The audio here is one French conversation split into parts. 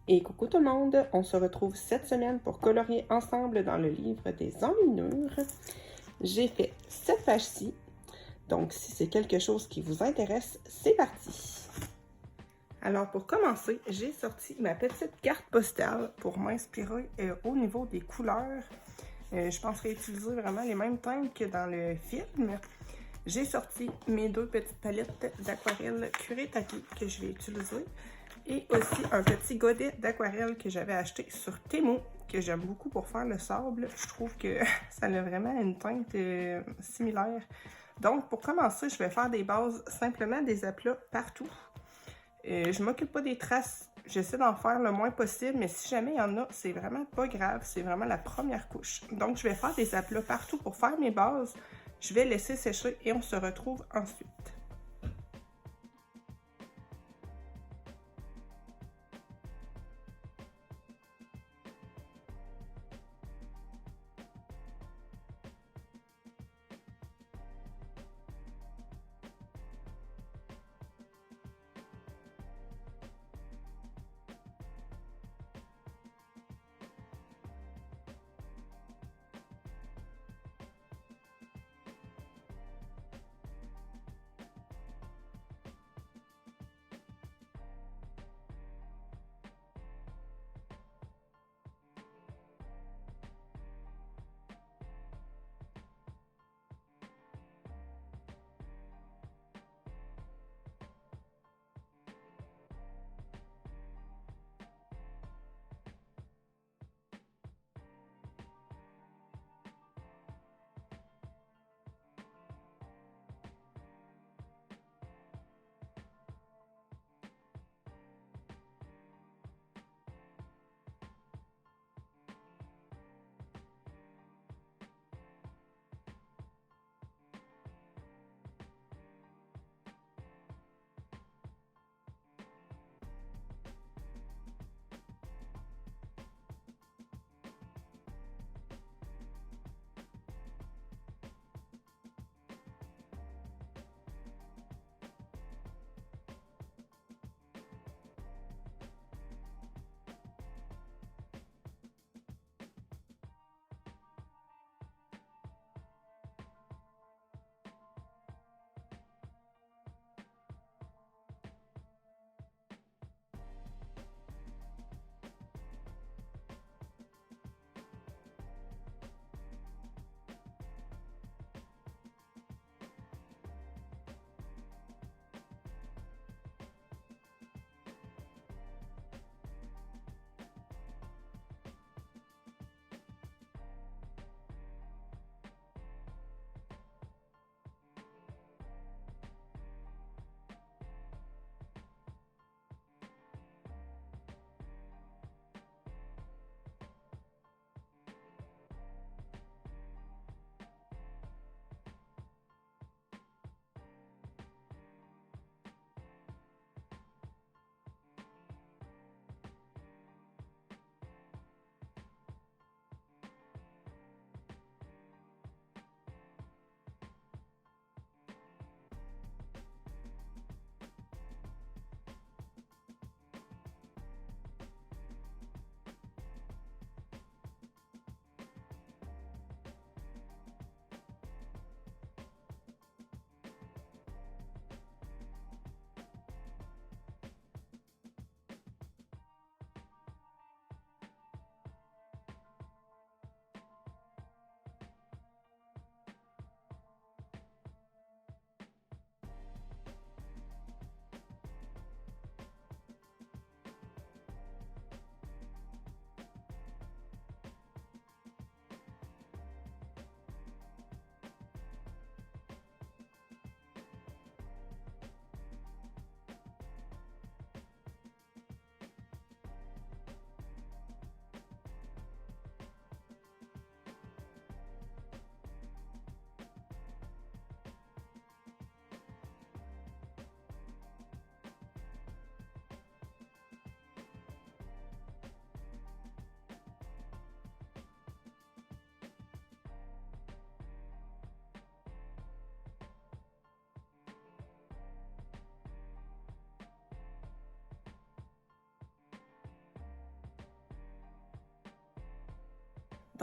Et coucou tout le monde, on se retrouve cette semaine pour colorier ensemble dans le livre des enluminures. J'ai fait cette page-ci, donc si c'est quelque chose qui vous intéresse, c'est parti! Alors pour commencer, j'ai sorti ma petite carte postale pour m'inspirer au niveau des couleurs. Je pense réutiliser vraiment les mêmes teintes que dans le film. J'ai sorti mes deux petites palettes d'aquarelle Kuretake que je vais utiliser. Et aussi un petit godet d'aquarelle que j'avais acheté sur Temu, que j'aime beaucoup pour faire le sable. Je trouve que ça a vraiment une teinte similaire. Donc pour commencer, je vais faire des bases, simplement des aplats partout. Je m'occupe pas des traces, j'essaie d'en faire le moins possible, mais si jamais il y en a, c'est vraiment pas grave, c'est vraiment la première couche. Donc je vais faire des aplats partout pour faire mes bases. Je vais laisser sécher et on se retrouve ensuite.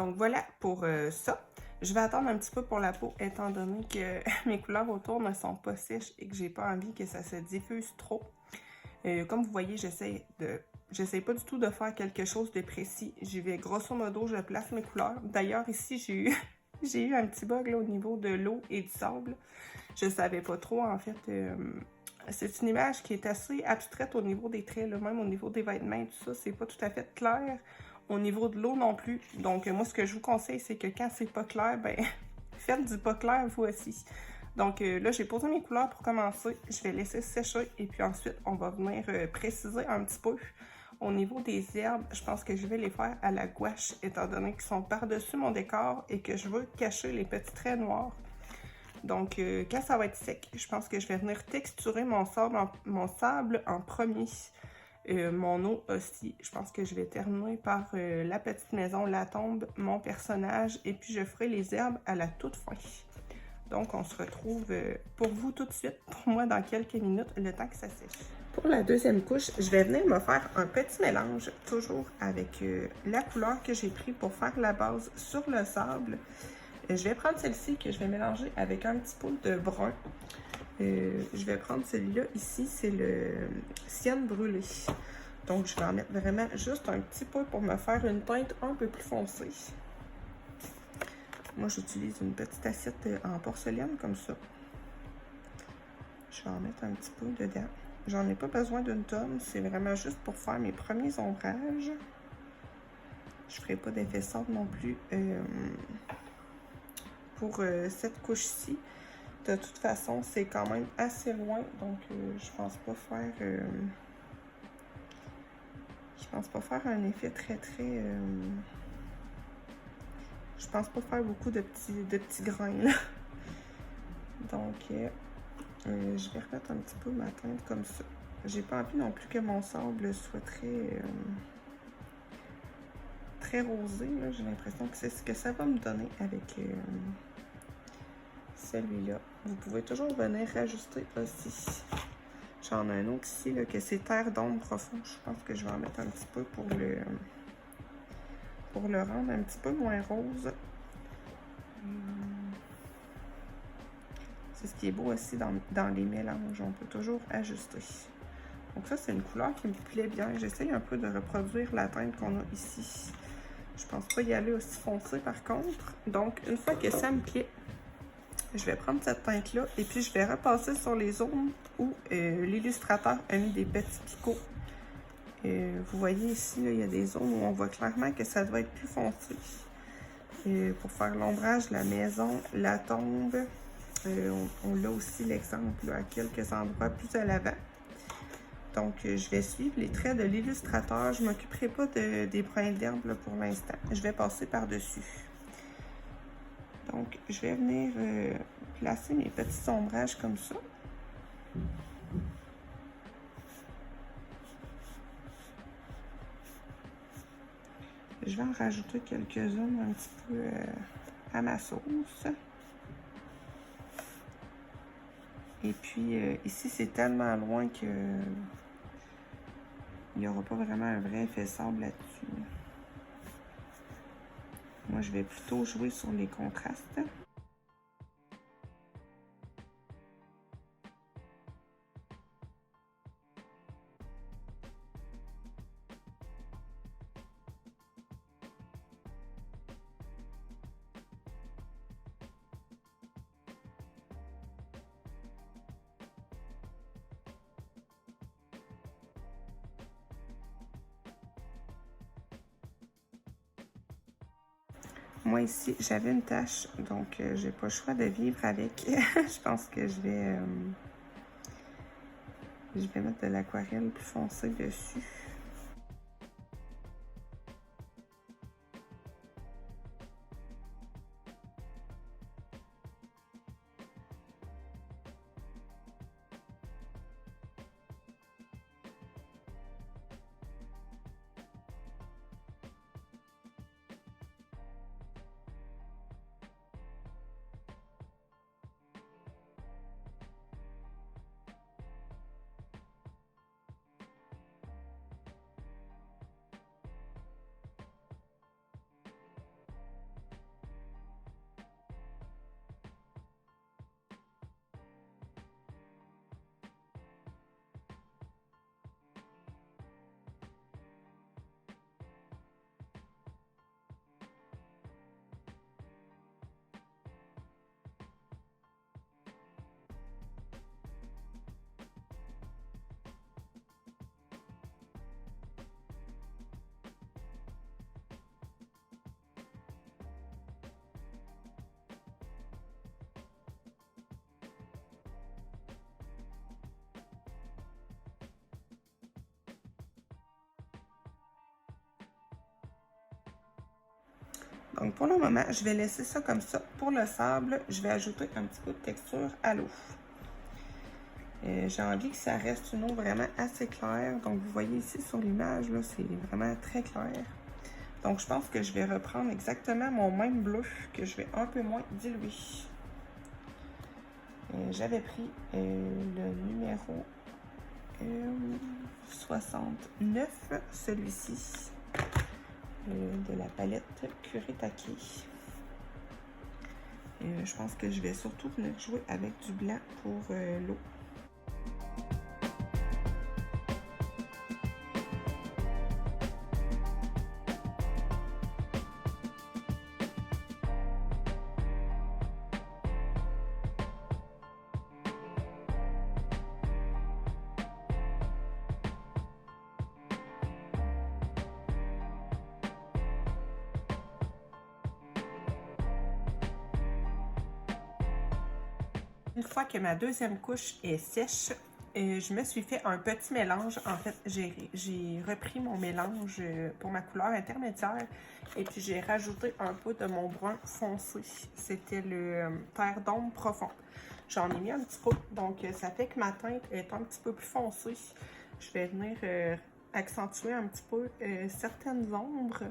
Donc voilà pour ça. Je vais attendre un petit peu pour la peau, étant donné que mes couleurs autour ne sont pas sèches et que j'ai pas envie que ça se diffuse trop. Comme vous voyez, j'essaie pas du tout de faire quelque chose de précis. J'y vais grosso modo, je place mes couleurs. D'ailleurs, ici, j'ai eu un petit bug là, au niveau de l'eau et du sable. Je savais pas trop, en fait. C'est une image qui est assez abstraite au niveau des traits, là, même au niveau des vêtements et tout ça. C'est pas tout à fait clair. Au niveau de l'eau non plus. Donc, moi, ce que je vous conseille, c'est que quand c'est pas clair, ben, faites du pas clair vous aussi. Donc là, j'ai posé mes couleurs pour commencer. Je vais laisser sécher et puis ensuite, on va venir préciser un petit peu. Au niveau des herbes, je pense que je vais les faire à la gouache, étant donné qu'ils sont par-dessus mon décor et que je veux cacher les petits traits noirs. Donc, quand ça va être sec, je pense que je vais venir texturer mon sable en premier. Mon eau aussi, je pense que je vais terminer par la petite maison, la tombe, mon personnage, et puis je ferai les herbes à la toute fin. Donc, on se retrouve pour vous tout de suite, pour moi dans quelques minutes, le temps que ça sèche. Pour la deuxième couche, je vais venir me faire un petit mélange, toujours avec la couleur que j'ai pris pour faire la base sur le sable. Je vais prendre celle-ci que je vais mélanger avec un petit peu de brun. Je vais prendre celui-là ici, c'est le Sienne brûlé. Donc, je vais en mettre vraiment juste un petit peu pour me faire une teinte un peu plus foncée. Moi, j'utilise une petite assiette en porcelaine comme ça. Je vais en mettre un petit peu dedans. J'en ai pas besoin d'une tonne, c'est vraiment juste pour faire mes premiers ombrages. Je ferai pas d'effet sable non plus pour cette couche-ci. De toute façon, c'est quand même assez loin, donc je pense pas faire un effet très. Je pense pas faire beaucoup de petits grains là. Donc je vais remettre un petit peu ma teinte comme ça. J'ai pas envie non plus que mon sable soit très rosé. J'ai l'impression que c'est ce que ça va me donner avec celui-là. Vous pouvez toujours venir rajuster aussi. J'en ai un autre ici, là, que c'est terre d'ombre profond. Je pense que je vais en mettre un petit peu pour le rendre un petit peu moins rose. C'est ce qui est beau aussi dans les mélanges. On peut toujours ajuster. Donc ça, c'est une couleur qui me plaît bien. J'essaye un peu de reproduire la teinte qu'on a ici. Je pense pas y aller aussi foncé par contre. Donc, une fois que ça me plaît, je vais prendre cette teinte-là et puis je vais repasser sur les zones où l'illustrateur a mis des petits picots. Vous voyez ici, là, il y a des zones où on voit clairement que ça doit être plus foncé. Pour faire l'ombrage de la maison, la tombe, on a aussi l'exemple à quelques endroits plus à l'avant. Donc, je vais suivre les traits de l'illustrateur. Je ne m'occuperai pas des brins d'herbe pour l'instant. Je vais passer par-dessus. Donc, je vais venir placer mes petits ombrages comme ça. Je vais en rajouter quelques-unes un petit peu à ma sauce. Et puis, ici, c'est tellement loin que il n'y aura pas vraiment un vrai effet sable là-dessus. Moi, je vais plutôt jouer sur les contrastes. Moi ici, j'avais une tache, donc j'ai pas le choix de vivre avec. Je pense que je vais mettre de l'aquarelle plus foncée dessus. Donc pour le moment, je vais laisser ça comme ça. Pour le sable, je vais ajouter un petit peu de texture à l'eau. J'ai envie que ça reste une eau vraiment assez claire. Donc vous voyez ici sur l'image, là, c'est vraiment très clair. Donc je pense que je vais reprendre exactement mon même bleu que je vais un peu moins diluer. J'avais pris le numéro 69, celui-ci, de la palette Kuretake. Je pense que je vais surtout venir jouer avec du blanc pour l'eau. Une fois que ma deuxième couche est sèche, je me suis fait un petit mélange. En fait, j'ai repris mon mélange pour ma couleur intermédiaire et puis j'ai rajouté un peu de mon brun foncé. C'était le terre d'ombre profond. J'en ai mis un petit peu, donc ça fait que ma teinte est un petit peu plus foncée. Je vais venir accentuer un petit peu certaines ombres.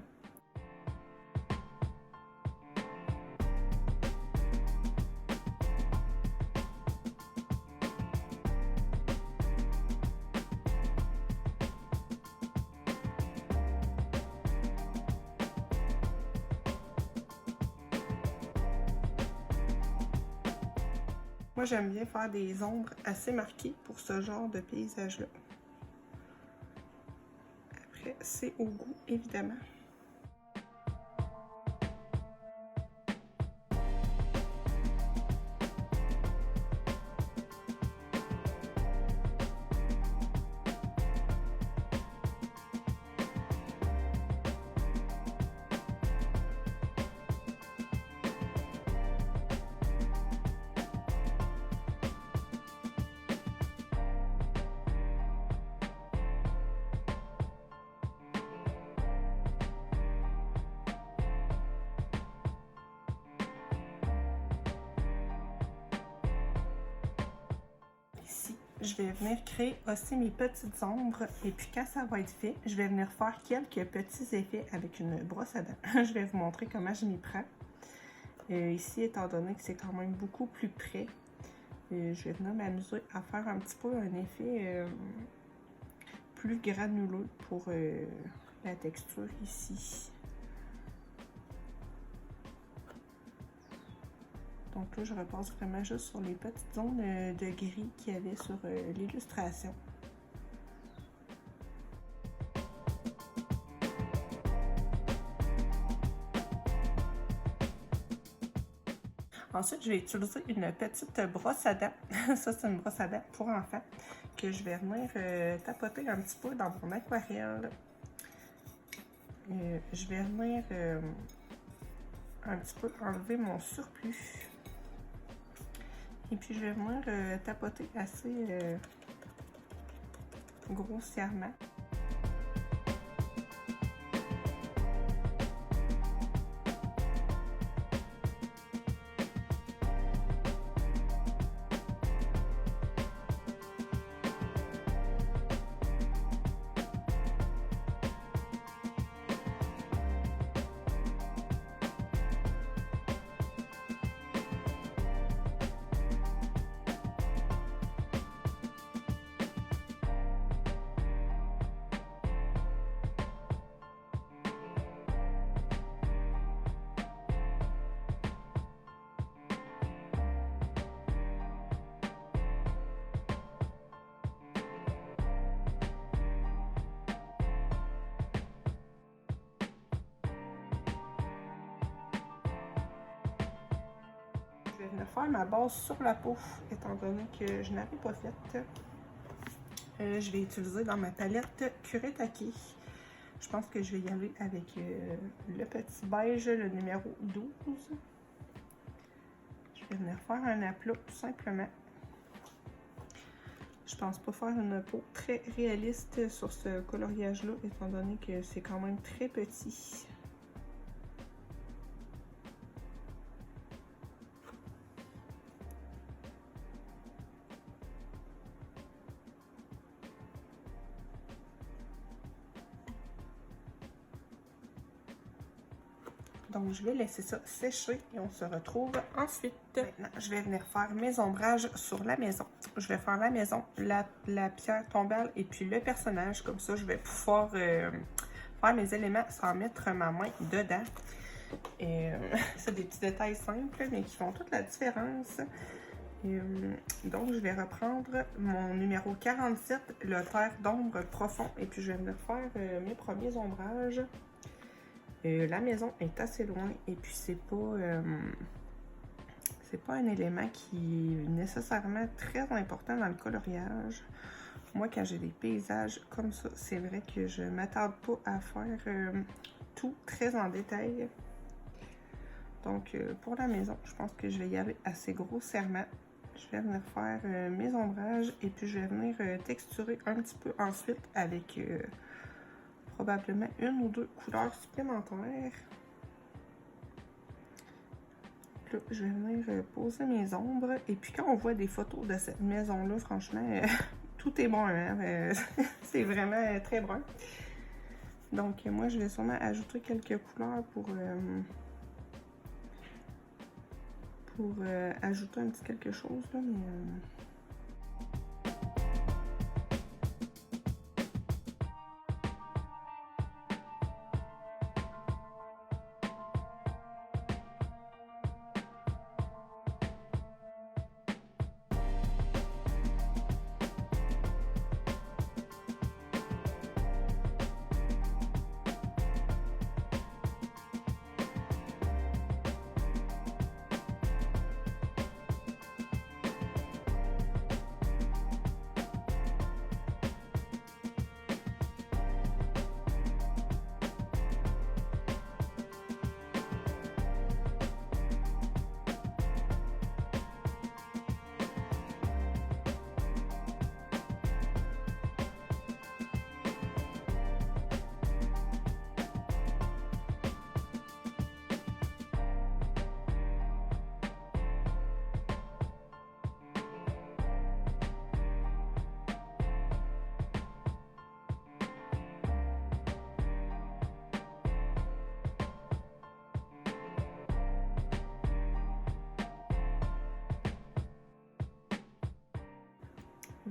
Moi, j'aime bien faire des ombres assez marquées pour ce genre de paysage-là. Après, c'est au goût, évidemment. Je vais venir créer aussi mes petites ombres et puis quand ça va être fait, je vais venir faire quelques petits effets avec une brosse à dents. Je vais vous montrer comment je m'y prends. Ici, étant donné que c'est quand même beaucoup plus près, je vais venir m'amuser à faire un petit peu un effet plus granuleux pour la texture ici. Donc là, je repasse vraiment juste sur les petites zones de gris qu'il y avait sur l'illustration. Ensuite, je vais utiliser une petite brosse à dents. Ça, c'est une brosse à dents pour enfants que je vais venir tapoter un petit peu dans mon aquarelle. Je vais venir un petit peu enlever mon surplus. Et puis, je vais venir tapoter assez grossièrement. Je vais venir faire ma base sur la peau, étant donné que je n'avais pas faite. Je vais utiliser dans ma palette Kuretake. Je pense que je vais y aller avec le petit beige, le numéro 12. Je vais venir faire un aplat tout simplement. Je pense pas faire une peau très réaliste sur ce coloriage-là, étant donné que c'est quand même très petit. Donc, je vais laisser ça sécher et on se retrouve ensuite. Maintenant, je vais venir faire mes ombrages sur la maison. Je vais faire la maison, la pierre tombale et puis le personnage. Comme ça, je vais pouvoir faire mes éléments sans mettre ma main dedans. Et c'est des petits détails simples, mais qui font toute la différence. Donc, je vais reprendre mon numéro 47, le terre d'ombre profond. Et puis, je vais venir faire mes premiers ombrages. La maison est assez loin et puis c'est pas un élément qui est nécessairement très important dans le coloriage. Moi, quand j'ai des paysages comme ça, c'est vrai que je ne m'attarde pas à faire tout très en détail. Donc, pour la maison, je pense que je vais y aller assez grossièrement. Je vais venir faire mes ombrages et puis je vais venir texturer un petit peu ensuite avec probablement une ou deux couleurs supplémentaires. Là, je vais venir poser mes ombres. Et puis quand on voit des photos de cette maison-là, franchement, tout est bon, hein? C'est vraiment très brun. Donc moi, je vais sûrement ajouter quelques couleurs pour ajouter un petit quelque chose, là, mais...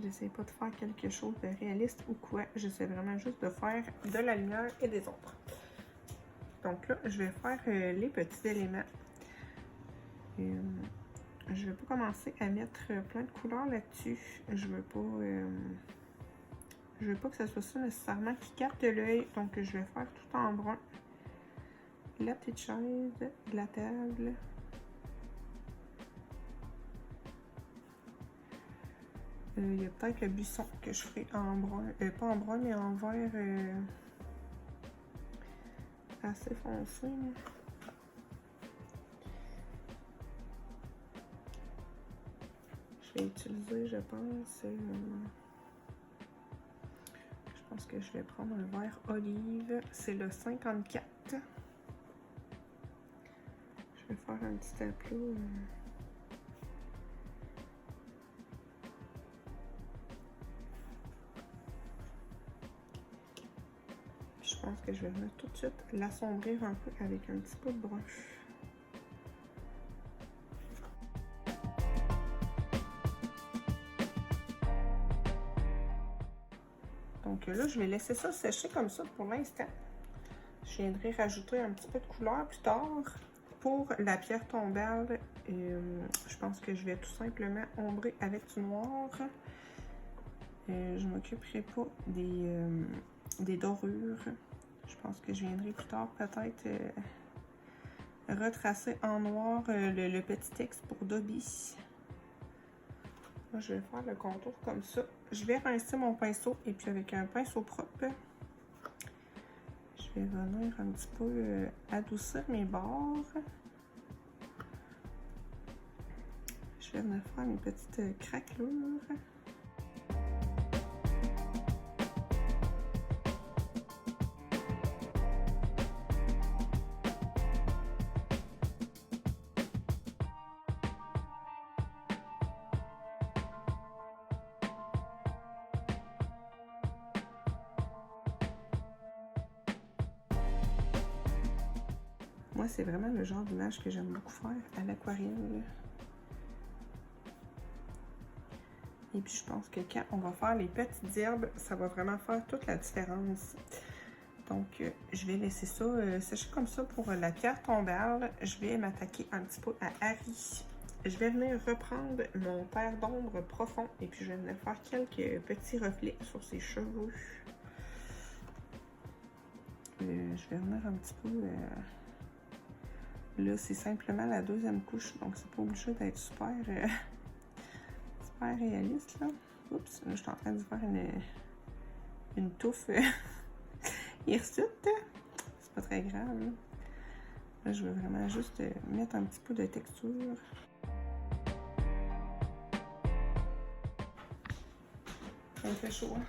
J'essaie pas de faire quelque chose de réaliste ou quoi. J'essaie vraiment juste de faire de la lumière et des ombres. Donc là, je vais faire les petits éléments. Je vais pas commencer à mettre plein de couleurs là-dessus. Je veux pas que ce soit ça nécessairement qui capte l'œil. Donc je vais faire tout en brun. La petite chaise, la table. Il y a peut-être le buisson que je ferai en brun, pas en brun, mais en vert assez foncé. Je vais utiliser, je pense que je vais prendre un vert olive. C'est le 54. Je vais faire un petit aplat. Je pense que je vais venir tout de suite l'assombrir un peu avec un petit peu de brun. Donc là, je vais laisser ça sécher comme ça pour l'instant. Je viendrai rajouter un petit peu de couleur plus tard. Pour la pierre tombale, je pense que je vais tout simplement ombrer avec du noir. Je ne m'occuperai pas des dorures. Je pense que je viendrai plus tard peut-être retracer en noir le petit texte pour Dobby. Là, je vais faire le contour comme ça. Je vais rincer mon pinceau et puis avec un pinceau propre, je vais venir un petit peu adoucir mes bords. Je vais venir faire mes petites craquelures. Moi, c'est vraiment le genre d'image que j'aime beaucoup faire à l'aquarelle. Et puis, je pense que quand on va faire les petites herbes, ça va vraiment faire toute la différence. Donc, je vais laisser ça sécher comme ça pour la pierre tombale. Je vais m'attaquer un petit peu à Harry. Je vais venir reprendre mon terre d'ombre profond et puis je vais venir faire quelques petits reflets sur ses cheveux. Je vais venir un petit peu... là, c'est simplement la deuxième couche, donc c'est pas obligé d'être super, super réaliste, là. Oups, là, je suis en train de faire une touffe hirsute. C'est pas très grave, là. Là, je veux vraiment juste mettre un petit peu de texture. Ça me fait chaud, hein?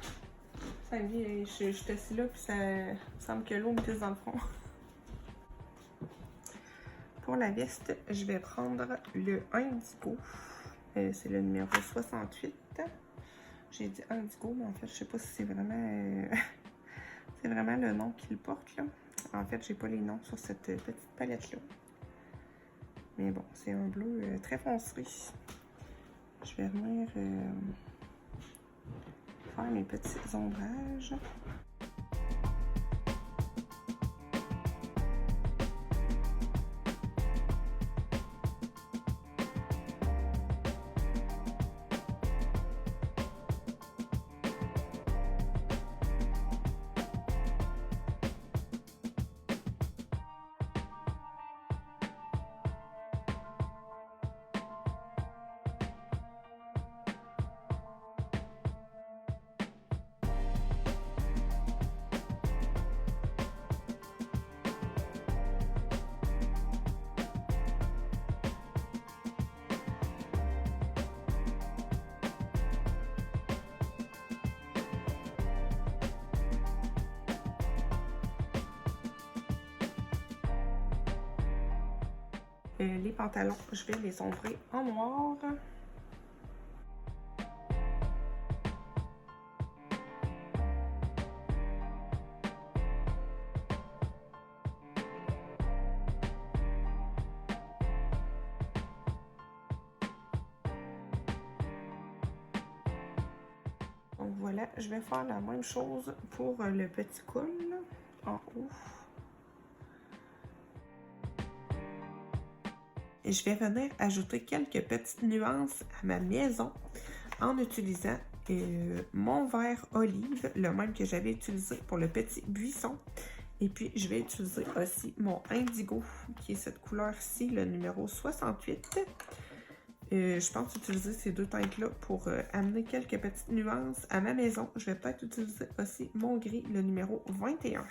Ça me dit, je suis assise là, puis ça me semble que l'eau me pisse dans le front. Pour la veste, je vais prendre le Indigo. C'est le numéro 68. J'ai dit Indigo, mais en fait, je sais pas si c'est vraiment... c'est vraiment le nom qu'il porte, là. En fait, j'ai pas les noms sur cette petite palette-là. Mais bon, c'est un bleu très foncé. Je vais venir faire mes petits ombrages. Les pantalons, je vais les ombrer en noir. Donc voilà, je vais faire la même chose pour le petit col en haut. Et je vais venir ajouter quelques petites nuances à ma maison en utilisant mon vert olive, le même que j'avais utilisé pour le petit buisson. Et puis, je vais utiliser aussi mon indigo, qui est cette couleur-ci, le numéro 68. Je pense utiliser ces deux teintes-là pour amener quelques petites nuances à ma maison. Je vais peut-être utiliser aussi mon gris, le numéro 21.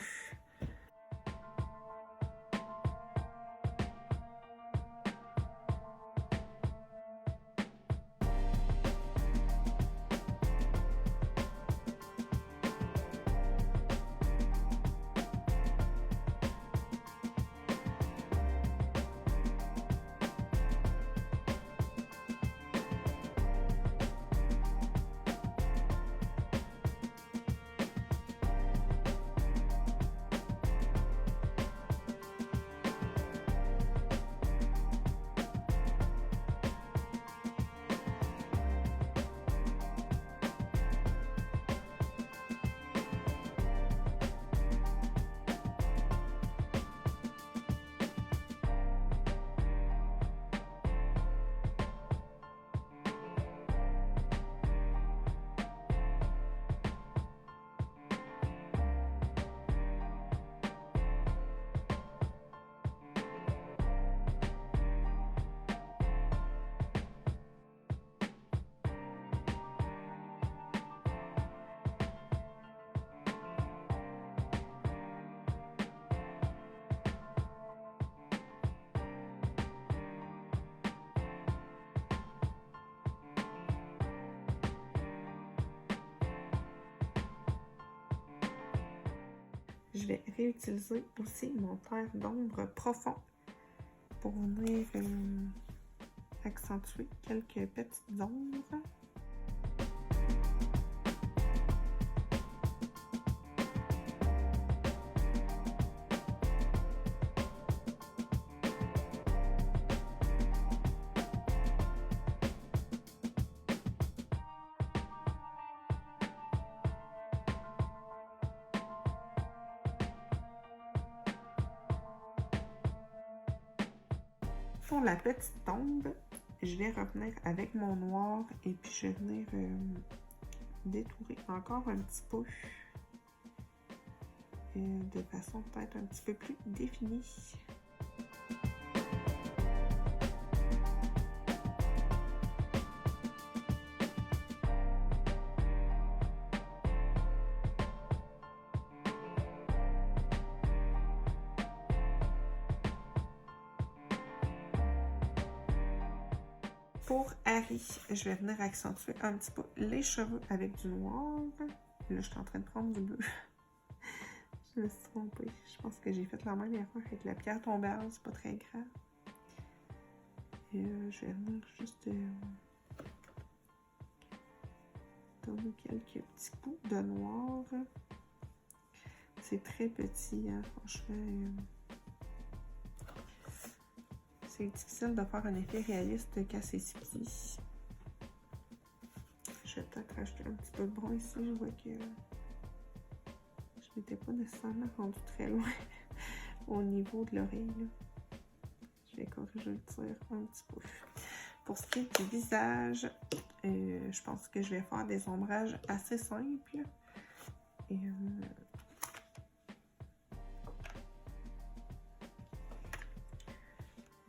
Je vais réutiliser aussi mon terre d'ombre profond pour venir accentuer quelques petites ombres. Pour la petite tombe, je vais revenir avec mon noir et puis je vais venir détourer encore un petit peu de façon peut-être un petit peu plus définie. Pour Harry, je vais venir accentuer un petit peu les cheveux avec du noir. Là, je suis en train de prendre du bleu. Je me suis trompée. Je pense que j'ai fait la même erreur avec la pierre tombale. C'est pas très grave. Et je vais venir juste donner quelques petits coups de noir. C'est très petit, hein, franchement. C'est difficile de faire un effet réaliste quand c'est si petit. Je vais peut-être rajouter un petit peu de brun ici. Je vois que je n'étais pas nécessairement rendu très loin au niveau de l'oreille. Je vais corriger le tir un petit peu. Pour ce qui est du visage, je pense que je vais faire des ombrages assez simples. Et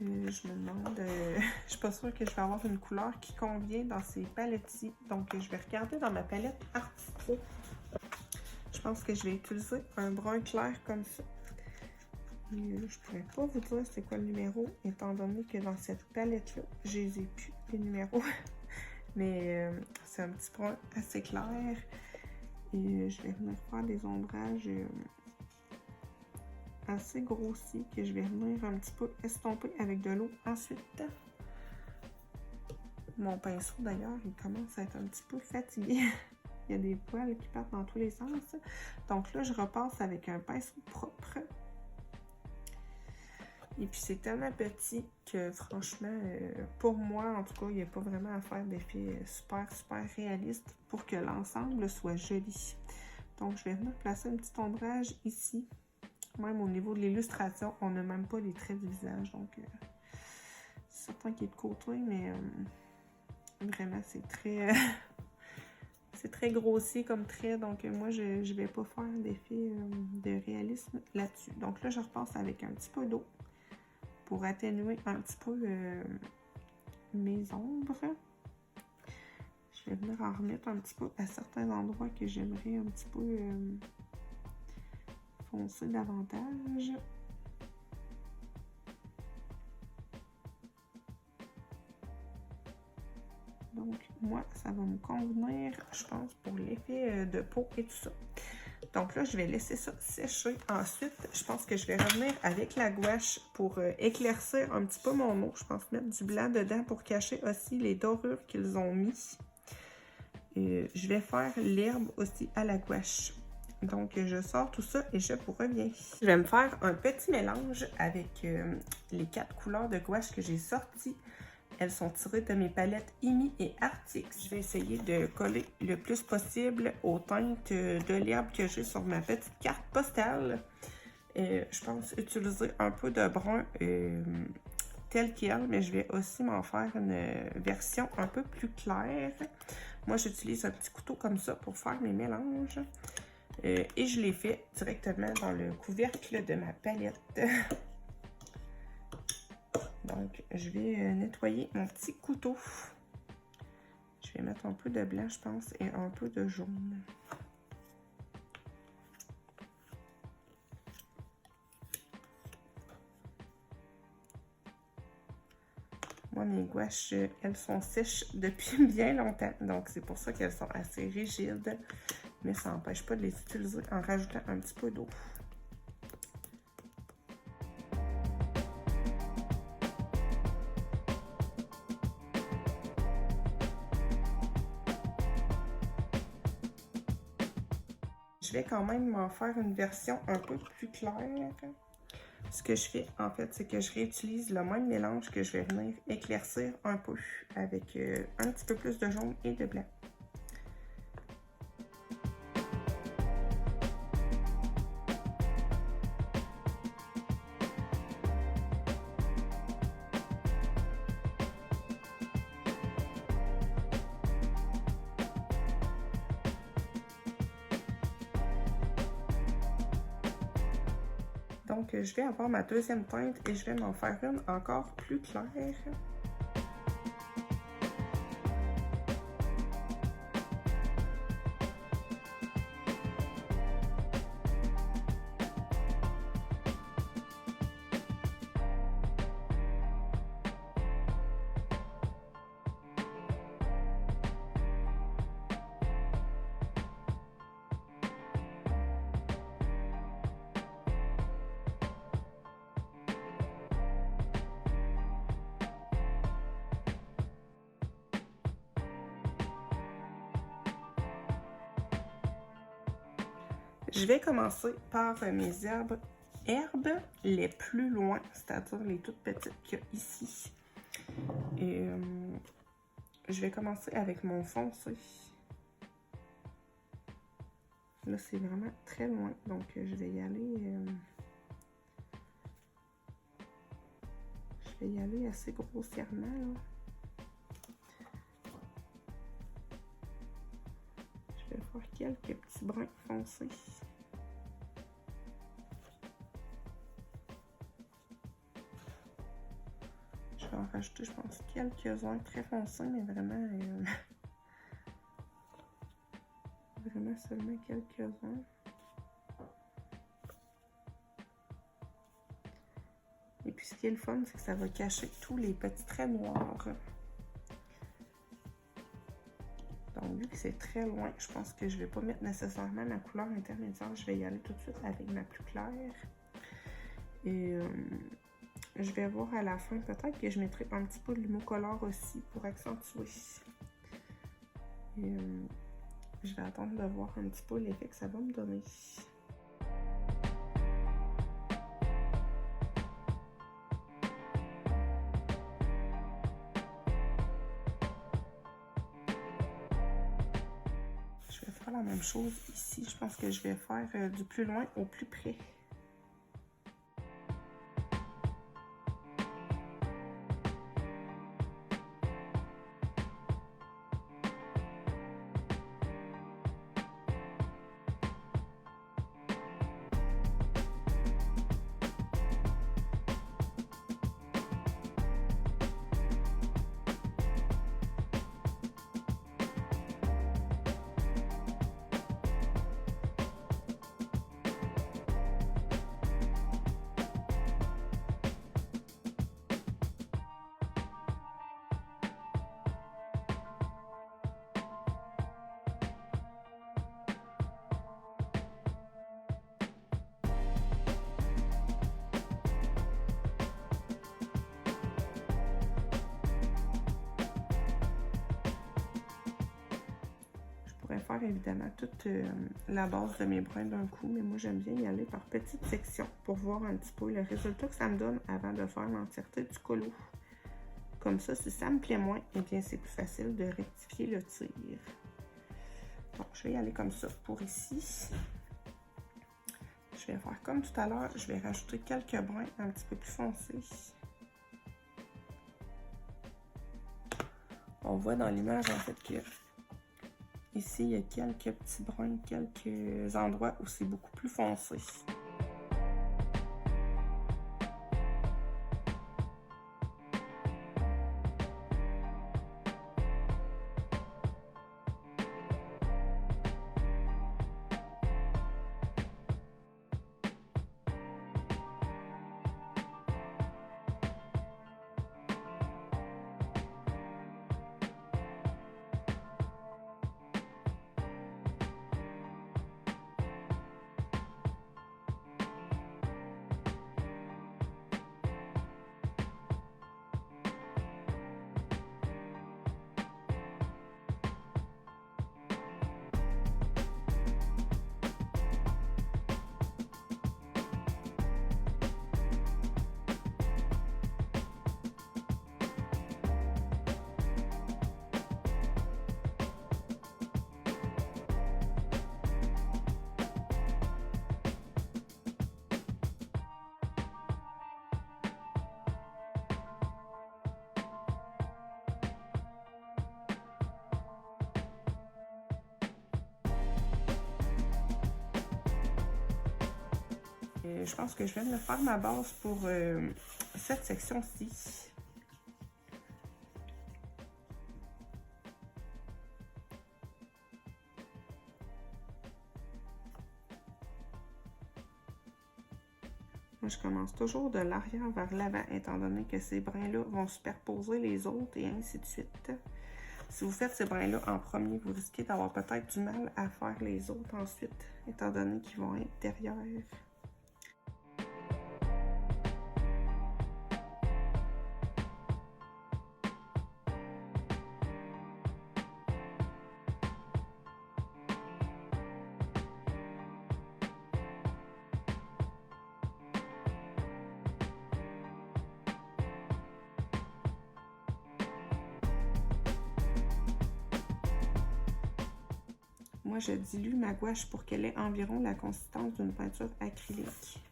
je me demande, je suis pas sûre que je vais avoir une couleur qui convient dans ces palettes-ci. Donc, je vais regarder dans ma palette Art Pro. Je pense que je vais utiliser un brun clair comme ça. Et je pourrais pas vous dire c'est quoi le numéro, étant donné que dans cette palette-là, je les ai plus, les numéros. Mais c'est un petit brun assez clair. Et je vais venir faire des ombrages assez grossis que je vais venir un petit peu estomper avec de l'eau ensuite. Mon pinceau d'ailleurs, il commence à être un petit peu fatigué. Il y a des poils qui partent dans tous les sens. Donc là, je repasse avec un pinceau propre. Et puis c'est tellement petit que franchement, pour moi en tout cas, il n'y a pas vraiment à faire d'effet super réaliste pour que l'ensemble soit joli. Donc je vais venir placer un petit ombrage ici. Même au niveau de l'illustration, on n'a même pas les traits du visage. Donc c'est certain qu'il est de côté, mais vraiment c'est très c'est très grossier comme trait. Donc moi je ne vais pas faire d'effet de réalisme là-dessus. Donc là je repasse avec un petit peu d'eau pour atténuer un petit peu mes ombres. Je vais venir en remettre un petit peu à certains endroits que j'aimerais un petit peu foncer davantage. Donc moi, ça va me convenir, je pense, pour l'effet de peau et tout ça. Donc là, je vais laisser ça sécher. Ensuite, je pense que je vais revenir avec la gouache pour éclaircir un petit peu mon eau. Je pense mettre du blanc dedans pour cacher aussi les dorures qu'ils ont mis. Et je vais faire l'herbe aussi à la gouache. Donc, je sors tout ça et je vous reviens. Je vais me faire un petit mélange avec les 4 couleurs de gouache que j'ai sorties. Elles sont tirées de mes palettes Imi et Artix. Je vais essayer de coller le plus possible aux teintes de l'herbe que j'ai sur ma petite carte postale. Je pense utiliser un peu de brun tel quel, mais je vais aussi m'en faire une version un peu plus claire. Moi, j'utilise un petit couteau comme ça pour faire mes mélanges. Et je l'ai fait directement dans le couvercle de ma palette. Donc, je vais nettoyer mon petit couteau. Je vais mettre un peu de blanc, je pense, et un peu de jaune. Moi, mes gouaches, elles sont sèches depuis bien longtemps. Donc, c'est pour ça qu'elles sont assez rigides. Mais ça n'empêche pas de les utiliser en rajoutant un petit peu d'eau. Je vais quand même m'en faire une version un peu plus claire. Ce que je fais, en fait, c'est que je réutilise le même mélange que je vais venir éclaircir un peu avec un petit peu plus de jaune et de blanc. Donc, je vais avoir ma deuxième teinte et je vais m'en faire une encore plus claire. Je vais commencer par mes herbes les plus loin, c'est-à-dire les toutes petites qu'il y a ici. Et je vais commencer avec mon foncé. Là, c'est vraiment très loin, donc je vais y aller. Je vais y aller assez grossièrement, là. Je vais faire quelques petits brins foncés. Je vais en rajouter, je pense, quelques-uns très foncés, mais vraiment, vraiment seulement quelques-uns. Et puis, ce qui est le fun, c'est que ça va cacher tous les petits traits noirs. Donc, vu que c'est très loin, je pense que je ne vais pas mettre nécessairement ma couleur intermédiaire. Je vais y aller tout de suite avec ma plus claire. Et je vais voir à la fin, peut-être que je mettrai un petit peu de l'humocolore aussi pour accentuer. Et je vais attendre de voir un petit peu l'effet que ça va me donner. Je vais faire la même chose ici. Je pense que je vais faire du plus loin au plus près. Faire évidemment toute la base de mes brins d'un coup, mais moi j'aime bien y aller par petites sections pour voir un petit peu le résultat que ça me donne avant de faire l'entièreté du colo. Comme ça, si ça me plaît moins, eh bien c'est plus facile de rectifier le tir. Donc je vais y aller comme ça pour ici. Je vais faire comme tout à l'heure, je vais rajouter quelques brins un petit peu plus foncés. On voit dans l'image en fait que ici, il y a quelques petits bruns, quelques endroits où c'est beaucoup plus foncé. Je pense que je viens de me faire ma base pour cette section-ci. Moi, je commence toujours de l'arrière vers l'avant, étant donné que ces brins-là vont superposer les autres et ainsi de suite. Si vous faites ces brins-là en premier, vous risquez d'avoir peut-être du mal à faire les autres ensuite, étant donné qu'ils vont être derrière. Moi, je dilue ma gouache pour qu'elle ait environ la consistance d'une peinture acrylique.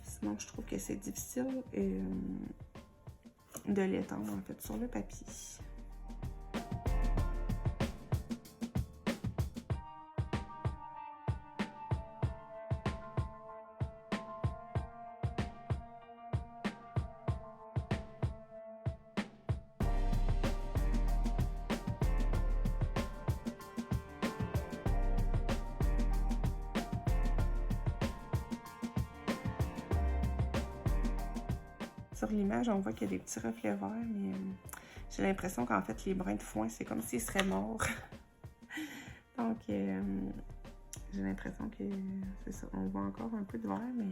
Sinon, je trouve que c'est difficile de l'étendre, en fait, sur le papier. Sur l'image, on voit qu'il y a des petits reflets verts, mais j'ai l'impression qu'en fait, les brins de foin, c'est comme s'ils seraient morts. Donc, j'ai l'impression que c'est ça. On voit encore un peu de vert, mais...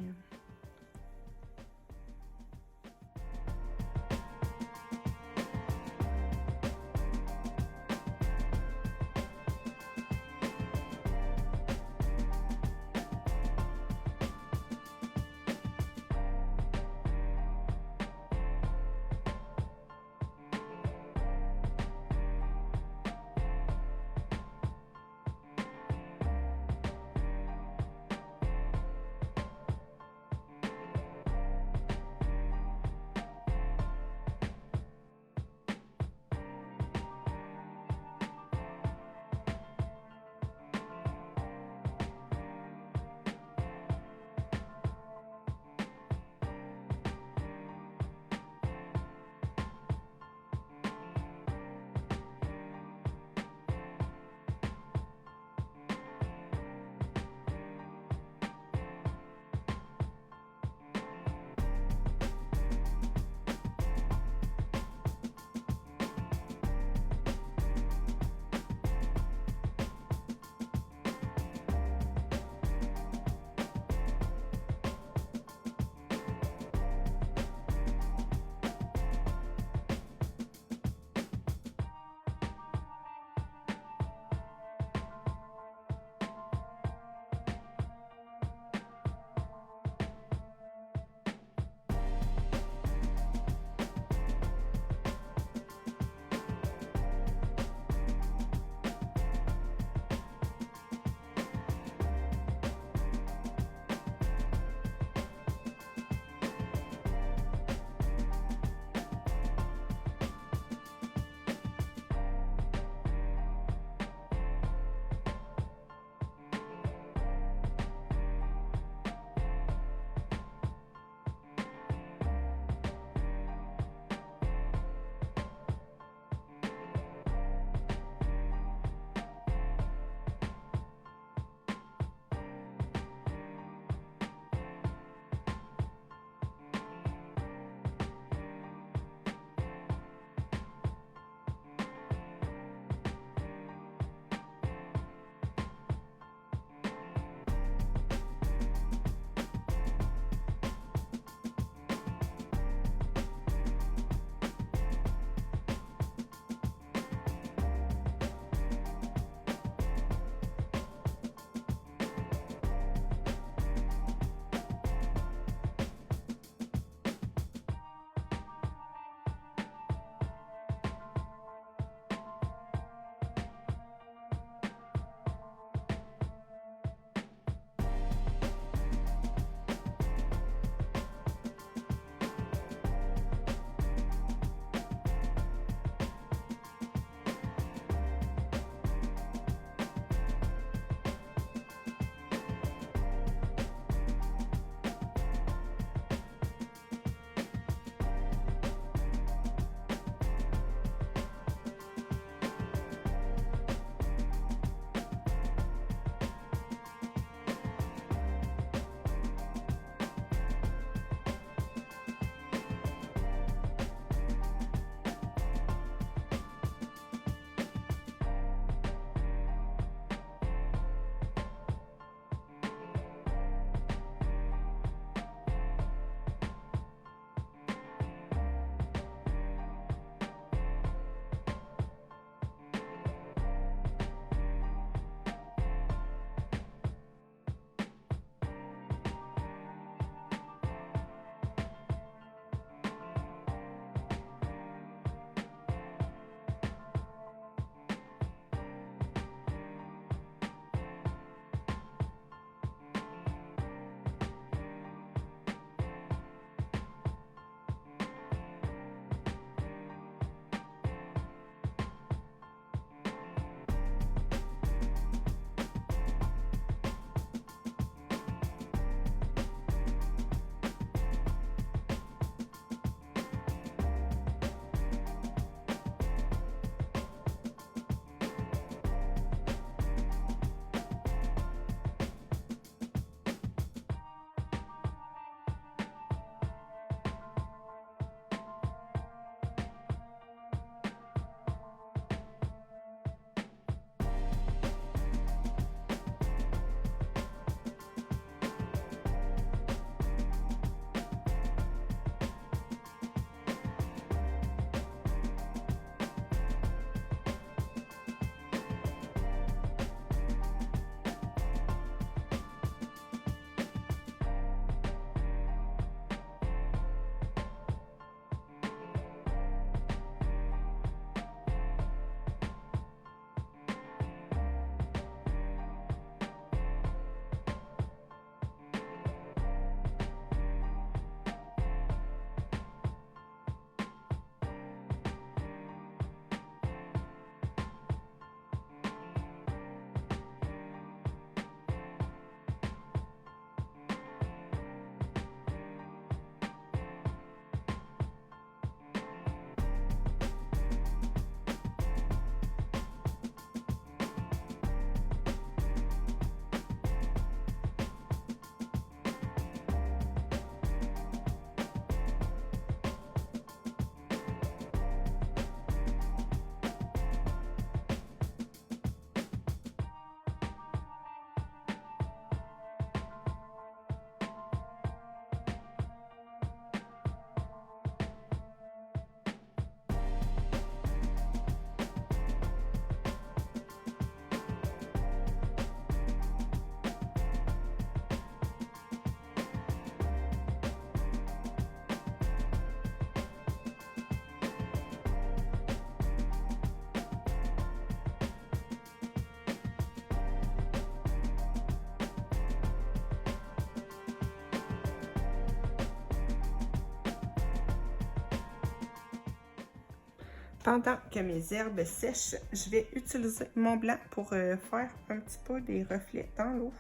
Pendant que mes herbes sèchent, je vais utiliser mon blanc pour faire un petit peu des reflets dans l'eau.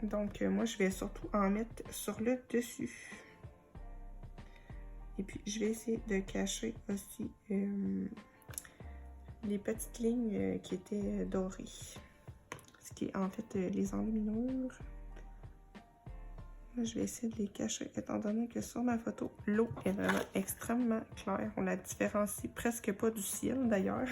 Donc, moi, je vais surtout en mettre sur le dessus. Et puis, je vais essayer de cacher aussi les petites lignes qui étaient dorées. Ce qui est en fait les enluminures. Moi, je vais essayer de les cacher étant donné que sur ma photo, l'eau est vraiment extrêmement claire. On la différencie presque pas du ciel d'ailleurs.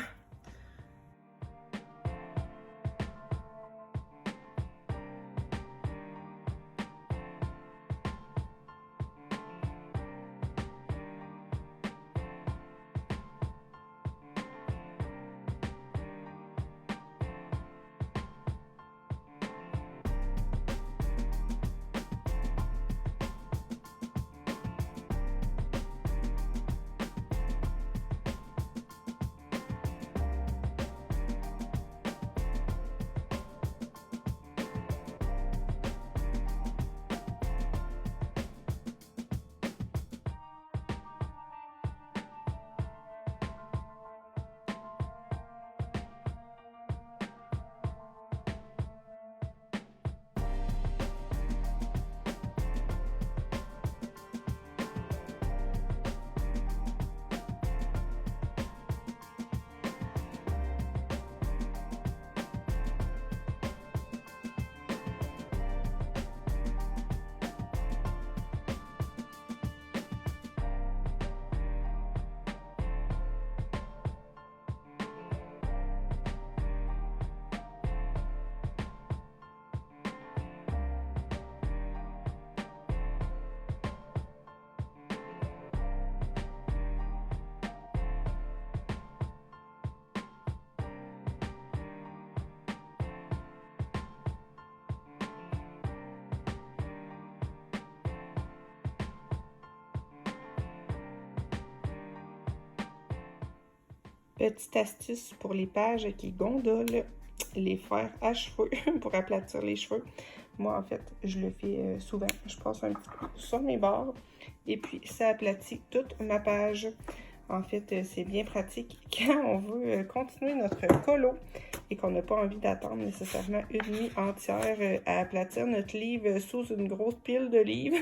Petite astuce pour les pages qui gondolent, les fers à cheveux pour aplatir les cheveux. Moi, en fait, je le fais souvent. Je passe un petit peu sur mes bords et puis ça aplatit toute ma page. En fait, c'est bien pratique quand on veut continuer notre colo et qu'on n'a pas envie d'attendre nécessairement une nuit entière à aplatir notre livre sous une grosse pile de livres.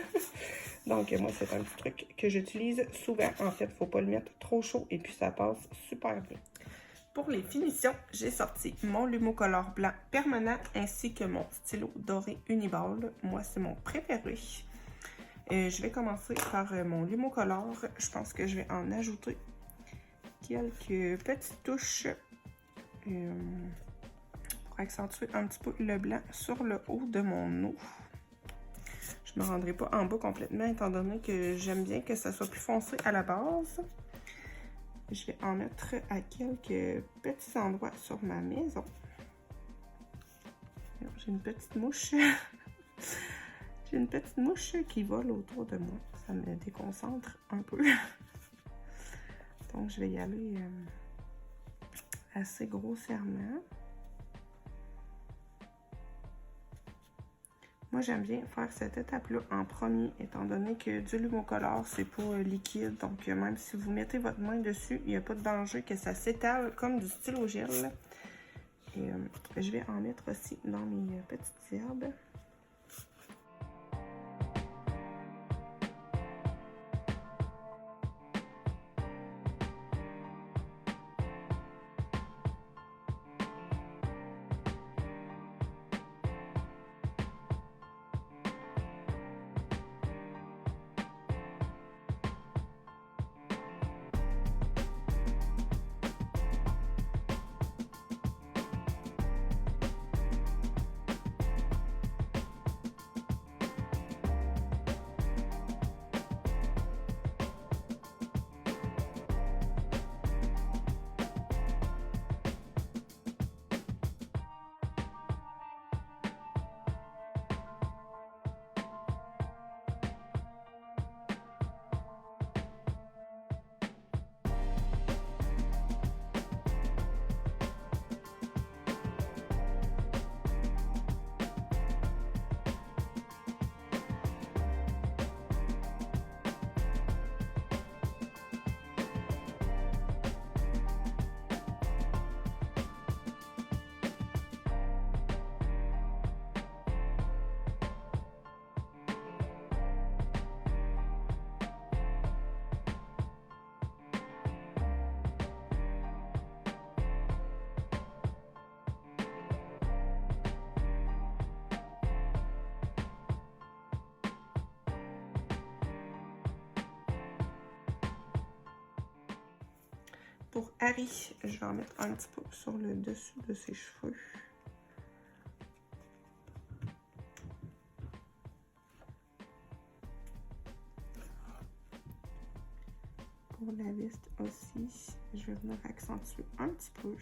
Donc, moi, c'est un petit truc que j'utilise souvent. En fait, il ne faut pas le mettre trop chaud et puis ça passe super bien. Pour les finitions, j'ai sorti mon Lumocolor blanc permanent ainsi que mon stylo doré Uniball. Moi, c'est mon préféré. Je vais commencer par mon Lumocolor. Je pense que je vais en ajouter quelques petites touches pour accentuer un petit peu le blanc sur le haut de mon eau. Je ne me rendrai pas en bas complètement étant donné que j'aime bien que ça soit plus foncé à la base. Je vais en mettre à quelques petits endroits sur ma maison. J'ai une petite mouche. J'ai une petite mouche qui vole autour de moi. Ça me déconcentre un peu. Donc, je vais y aller assez grossièrement. Moi, j'aime bien faire cette étape-là en premier, étant donné que du Lumocolor, c'est pas liquide. Donc, même si vous mettez votre main dessus, il n'y a pas de danger que ça s'étale comme du stylo gel. Et je vais en mettre aussi dans mes petites herbes. pour Harry. Je vais en mettre un petit peu sur le dessus de ses cheveux. Pour la veste aussi, je vais venir accentuer un petit peu.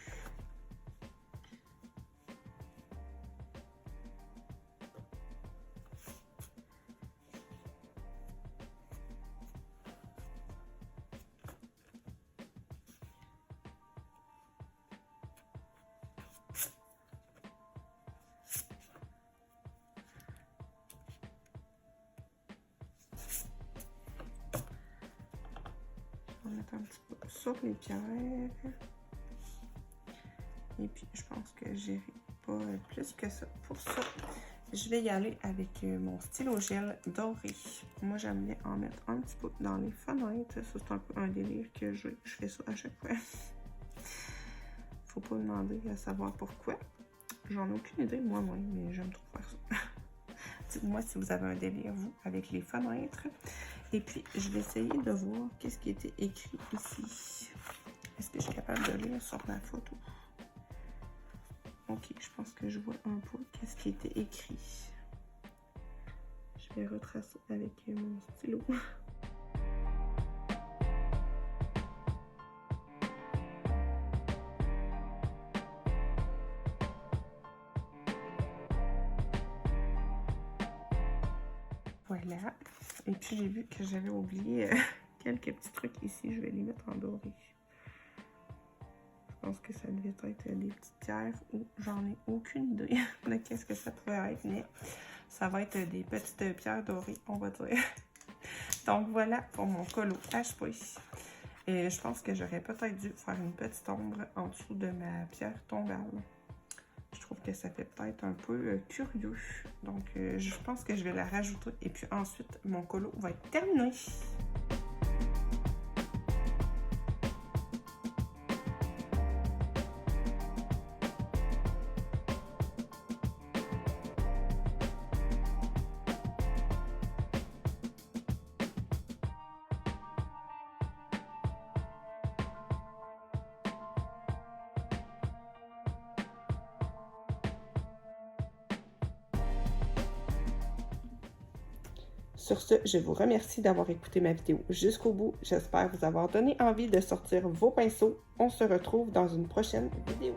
On va mettre un petit peu sur les pierres. Et puis, je pense que j'irai pas plus que ça. Pour ça, je vais y aller avec mon stylo gel doré. Moi, j'aime bien en mettre un petit peu dans les fenêtres. Ça, c'est un peu un délire que je fais ça à chaque fois. Faut pas demander à savoir pourquoi. J'en ai aucune idée moi-même, mais j'aime trop faire ça. Dites-moi si vous avez un délire, vous, avec les fenêtres. Et puis, je vais essayer de voir qu'est-ce qui était écrit ici. Est-ce que je suis capable de lire sur la photo? Ok, je pense que je vois un peu qu'est-ce qui était écrit. Je vais retracer avec mon stylo. Voilà. Et puis, j'ai vu que j'avais oublié quelques petits trucs ici. Je vais les mettre en doré. Je pense que ça devait être des petites pierres ou j'en ai aucune idée de qu'est-ce que ça pourrait être, mais ça va être des petites pierres dorées, on va dire. Donc voilà pour mon colo HP. Et je pense que j'aurais peut-être dû faire une petite ombre en dessous de ma pierre tombale. Je trouve que ça fait peut-être un peu curieux. Donc je pense que je vais la rajouter et puis ensuite mon colo va être terminé. Sur ce, je vous remercie d'avoir écouté ma vidéo jusqu'au bout. J'espère vous avoir donné envie de sortir vos pinceaux. On se retrouve dans une prochaine vidéo.